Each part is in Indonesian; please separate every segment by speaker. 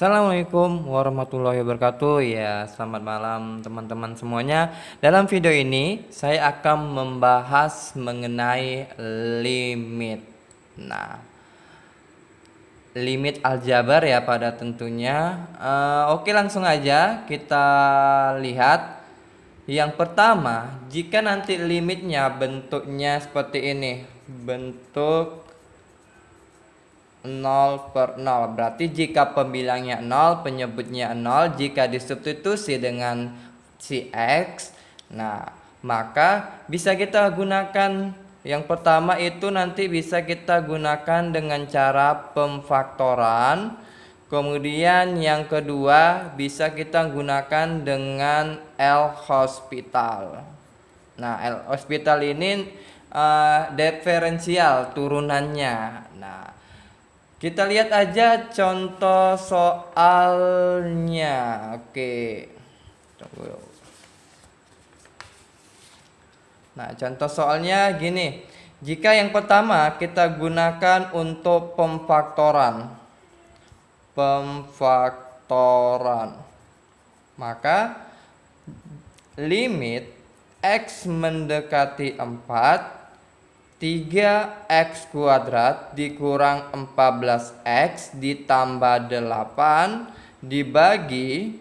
Speaker 1: Assalamualaikum warahmatullahi wabarakatuh. Ya, selamat malam teman-teman semuanya. Dalam video ini saya akan membahas mengenai limit. Nah, limit aljabar ya pada tentunya. Oke, langsung aja kita lihat. Yang pertama, jika nanti limitnya bentuknya seperti ini, bentuk 0/0, berarti jika pembilangnya 0, penyebutnya 0, jika disubstitusi dengan si X, nah maka bisa kita gunakan. Yang pertama itu nanti bisa kita gunakan dengan cara pemfaktoran. Kemudian yang kedua bisa kita gunakan dengan L'Hospital. Nah, L'Hospital ini diferensial turunannya. Nah, kita lihat aja contoh soalnya. Oke. Tunggu. Nah, contoh soalnya gini. Jika yang pertama kita gunakan untuk pemfaktoran. Maka limit X mendekati 4, 3x kuadrat dikurang 14x ditambah 8 dibagi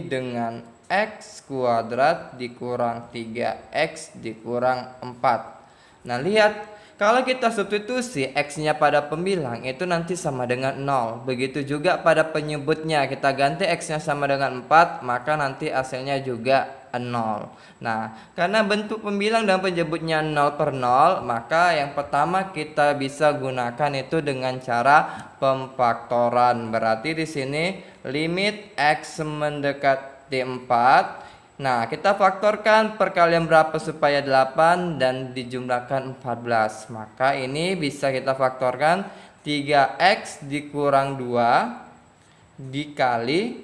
Speaker 1: dengan x kuadrat dikurang 3x dikurang 4. Nah, lihat, kalau kita substitusi x-nya pada pembilang itu nanti sama dengan 0. Begitu juga pada penyebutnya, kita ganti x-nya sama dengan 4, maka nanti hasilnya juga 0. Nah, karena bentuk pembilang dan penyebutnya 0/0, maka yang pertama kita bisa gunakan itu dengan cara pemfaktoran. Berarti di sini limit x mendekati 4. Nah, kita faktorkan perkalian berapa supaya 8 dan dijumlahkan 14. Maka ini bisa kita faktorkan 3x dikurang 2 dikali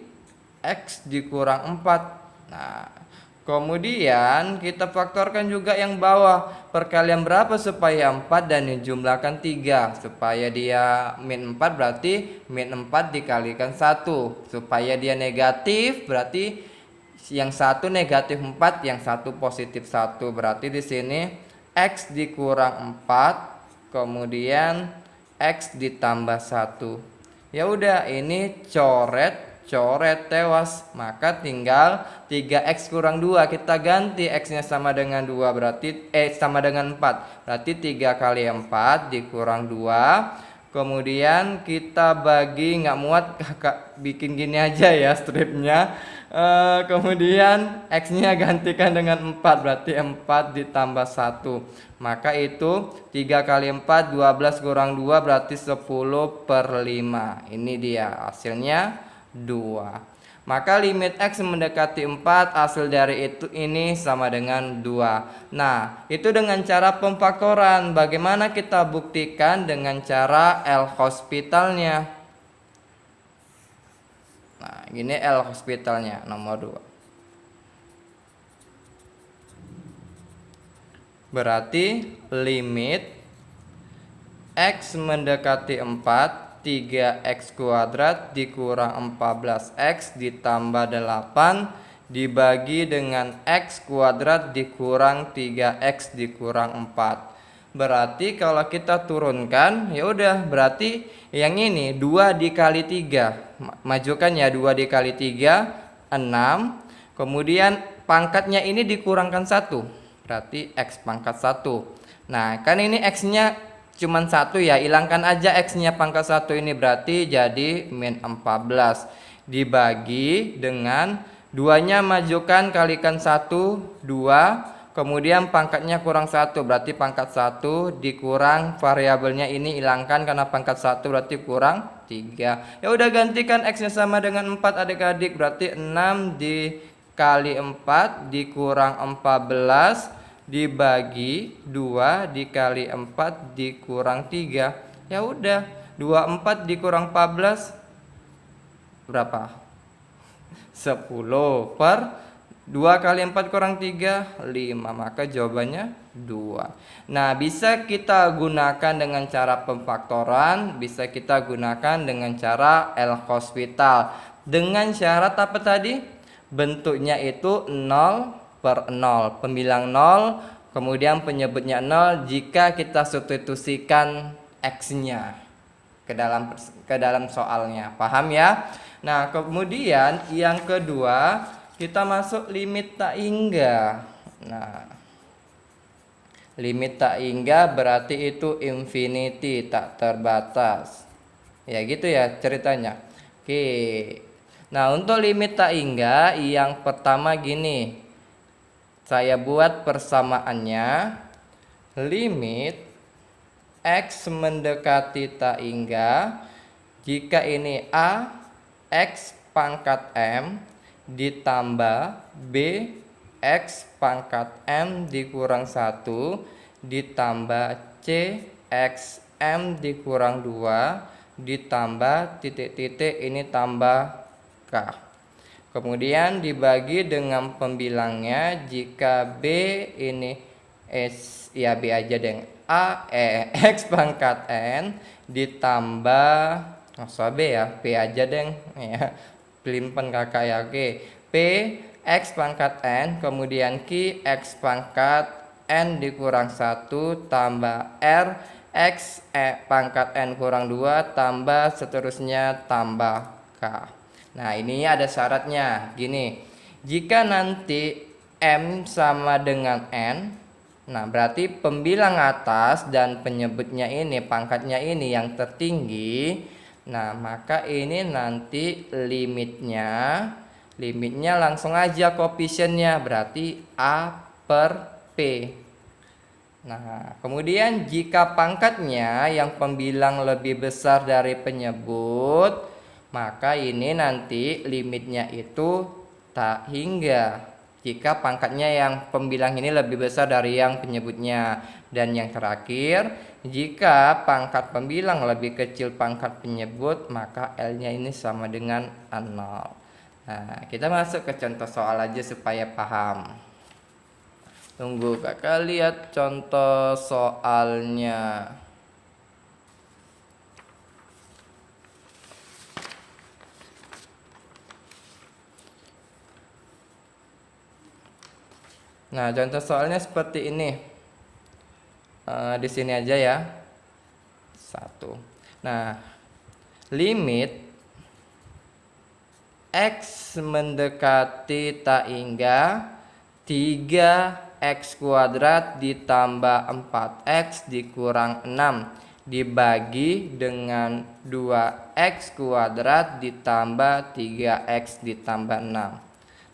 Speaker 1: x dikurang 4. Nah, kemudian kita faktorkan juga yang bawah. Perkalian berapa supaya 4 dan dijumlahkan 3. Supaya dia min 4 berarti min 4 dikalikan 1. Supaya dia negatif berarti yang satu negatif 4, yang satu positif 1. Berarti di sini x dikurang 4, kemudian x ditambah 1. Ya udah, ini coret tewas, maka tinggal 3x kurang 2, kita ganti x-nya sama dengan 2, berarti sama dengan 4, berarti 3 kali 4 dikurang 2. Kemudian kita bagi, nggak muat kakak bikin gini aja ya stripnya. Kemudian x-nya gantikan dengan 4, berarti 4 ditambah 1, maka itu 3 kali 4 12 kurang 2 berarti 10/5. Ini dia hasilnya 2. Maka limit x mendekati 4, hasil dari ini sama dengan 2. Nah, itu dengan cara pemfaktoran. Bagaimana kita buktikan? Dengan cara L'Hospitalnya. Nah, gini L'Hospitalnya nomor 2. Berarti limit x mendekati 4, 3x kuadrat dikurang 14x ditambah 8 dibagi dengan x kuadrat dikurang 3x dikurang 4. Berarti kalau kita turunkan, ya udah, berarti yang ini 2 dikali 3. Majukan ya, 2 dikali 3 6. Kemudian pangkatnya ini dikurangkan 1. Berarti x pangkat 1. Nah, kan ini x-nya cuman 1 ya, hilangkan aja x-nya pangkat 1 ini, berarti jadi min 14 dibagi dengan 2-nya majukan kalikan 1 2, kemudian pangkatnya kurang 1, berarti pangkat 1 dikurang variabelnya ini hilangkan karena pangkat 1 berarti kurang 3. Ya udah, gantikan x-nya sama dengan 4 adik-adik, berarti 6 dikali 4 dikurang 14 dibagi 2 dikali 4 dikurang 3. Ya udah, 24 dikurang 14 berapa? 10/5. 2 kali 4 kurang 3, 5. Maka jawabannya 2. Nah, bisa kita gunakan dengan cara pemfaktoran, bisa kita gunakan dengan cara L'Hospital. Dengan syarat apa tadi? Bentuknya itu 0 per 0. Pembilang 0, kemudian penyebutnya 0 jika kita substitusikan X-nya ke dalam soalnya. Paham ya? Nah, kemudian yang kedua, kita masuk limit tak hingga. Nah, limit tak hingga berarti itu infinity, tak terbatas. Ya gitu ya ceritanya. Oke. Nah, untuk limit tak hingga yang pertama gini. Saya buat persamaannya. Limit X mendekati tak hingga jika ini A X pangkat M ditambah B X pangkat M dikurang 1 ditambah C X M dikurang 2 ditambah titik-titik ini tambah K. Kemudian dibagi dengan pembilangnya jika B ini S, ya B aja deh, X pangkat N ditambah B ya, P aja deh ya, pelimpan kakak ya. Oke, P X pangkat N kemudian Q X pangkat N dikurang 1 tambah R X pangkat N kurang 2 tambah seterusnya tambah K. Nah, ini ada syaratnya gini. Jika nanti M sama dengan N, nah berarti pembilang atas dan penyebutnya ini, pangkatnya ini yang tertinggi. Nah, maka ini nanti limitnya langsung aja koefisiennya, berarti A per P. Nah, kemudian jika pangkatnya yang pembilang lebih besar dari penyebut, maka ini nanti limitnya itu tak hingga jika pangkatnya yang pembilang ini lebih besar dari yang penyebutnya. Dan yang terakhir, jika pangkat pembilang lebih kecil pangkat penyebut, maka L-nya ini sama dengan 0. Nah, kita masuk ke contoh soal aja supaya paham. Tunggu kakak lihat contoh soalnya. Nah, contoh soalnya seperti ini. Di sini aja ya. 1. Nah, limit X mendekati tak hingga 3x kuadrat ditambah 4x dikurang 6 dibagi dengan 2x kuadrat ditambah 3x ditambah 6.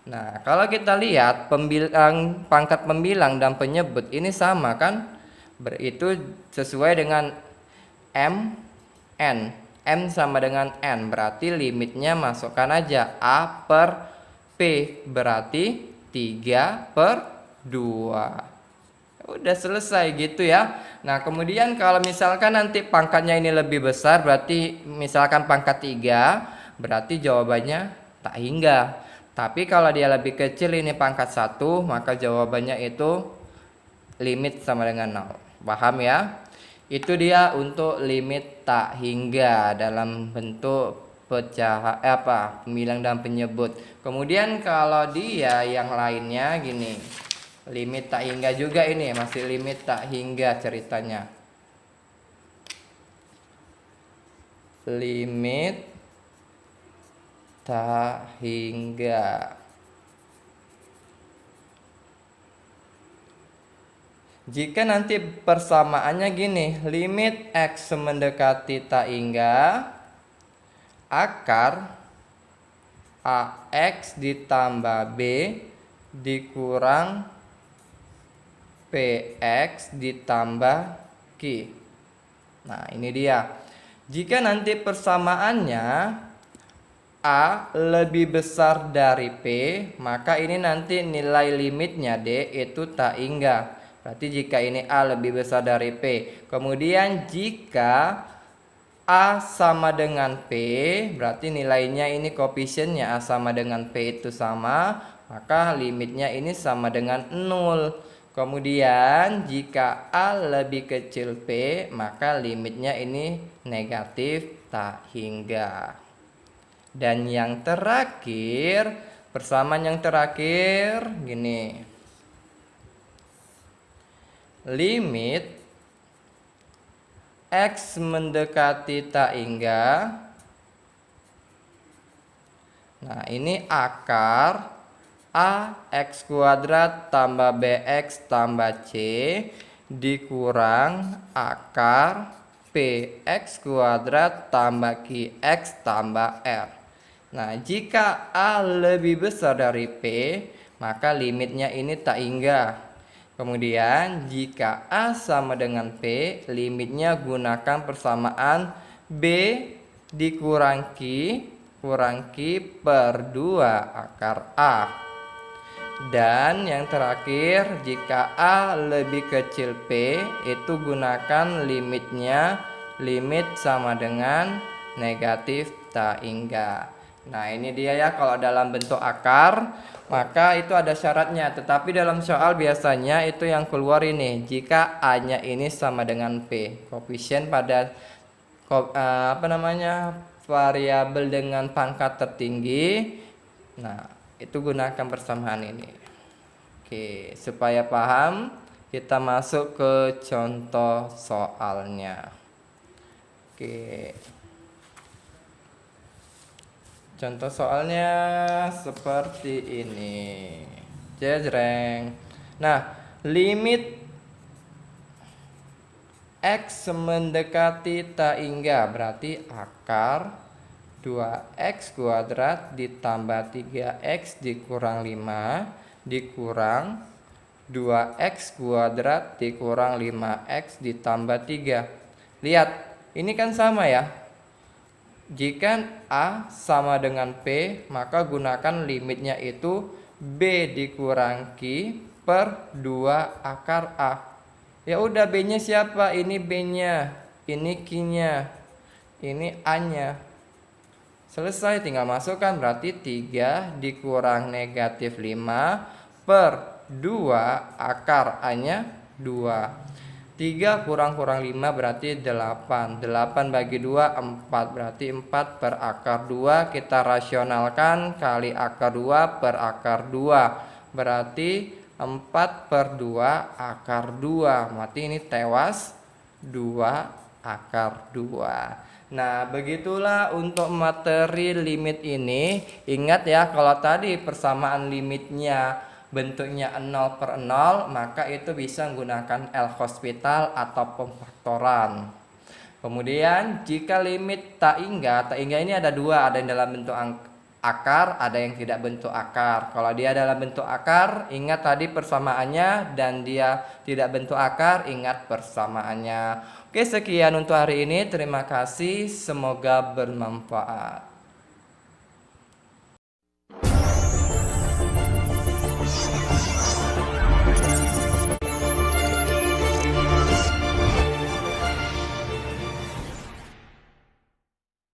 Speaker 1: Nah, kalau kita lihat pangkat pembilang dan penyebut ini sama kan? Itu sesuai dengan M, N. M sama dengan N, berarti limitnya masukkan aja A per P, berarti 3 per 2. Udah selesai gitu ya. Nah, kemudian kalau misalkan nanti pangkatnya ini lebih besar, berarti misalkan pangkat 3, berarti jawabannya tak hingga. Tapi kalau dia lebih kecil ini pangkat 1, maka jawabannya itu limit sama dengan 0. Paham ya? Itu dia untuk limit tak hingga dalam bentuk pembilang dan penyebut. Kemudian kalau dia yang lainnya gini. Limit tak hingga juga ini, masih limit tak hingga ceritanya. Limit tak hingga. Jika nanti persamaannya gini, limit X mendekati tak hingga akar AX ditambah B dikurang PX ditambah Q. Nah, ini dia. Jika nanti persamaannya A lebih besar dari P, maka ini nanti nilai limitnya D itu tak hingga. Berarti jika ini A lebih besar dari P. Kemudian jika A sama dengan P, berarti nilainya ini koefisiennya A sama dengan P itu sama, maka limitnya ini sama dengan 0. Kemudian jika A lebih kecil P, maka limitnya ini negatif tak hingga. Dan yang terakhir, persamaan yang terakhir gini. Limit X mendekati tak hingga. Nah, ini akar AX kuadrat tambah BX tambah C dikurang akar PX kuadrat tambah QX tambah R. Nah, jika A lebih besar dari P, maka limitnya ini tak hingga. Kemudian, jika A sama dengan P, limitnya gunakan persamaan B dikurang Q per 2 akar A. Dan yang terakhir, jika A lebih kecil P, itu gunakan limitnya, limit sama dengan negatif tak hingga. Nah, ini dia ya, kalau dalam bentuk akar, maka itu ada syaratnya. Tetapi dalam soal biasanya itu yang keluar ini, jika A-nya ini sama dengan P. Koefisien pada variabel dengan pangkat tertinggi. Nah, itu gunakan persamaan ini. Oke, supaya paham, kita masuk ke contoh soalnya. Oke. Contoh soalnya seperti ini. Jreng. Nah, limit X mendekati tak hingga, berarti akar 2X kuadrat ditambah 3X dikurang 5 dikurang 2X kuadrat dikurang 5X ditambah 3. Lihat, ini kan sama ya. Jika A sama dengan P, maka gunakan limitnya itu B dikurang Q per 2 akar A. Ya udah, B-nya siapa? Ini B-nya, ini Q-nya, ini A-nya. Selesai, tinggal masukkan, berarti 3 dikurang negatif 5 per 2 akar A-nya 2. 3 kurang 5 berarti 8. 8 bagi 2 4, berarti 4 per akar 2. Kita rasionalkan, kali akar 2 per akar 2, berarti 4 per 2 akar 2. Berarti ini tewas 2 akar 2. Nah, begitulah untuk materi limit ini. Ingat ya, kalau tadi persamaan limitnya bentuknya 0 per 0, maka itu bisa menggunakan L'Hospital atau pemfaktoran. Kemudian jika limit tak hingga ini ada dua, ada yang dalam bentuk akar, ada yang tidak bentuk akar. Kalau dia dalam bentuk akar, ingat tadi persamaannya, dan dia tidak bentuk akar, ingat persamaannya. Oke, sekian untuk hari ini. Terima kasih, semoga bermanfaat.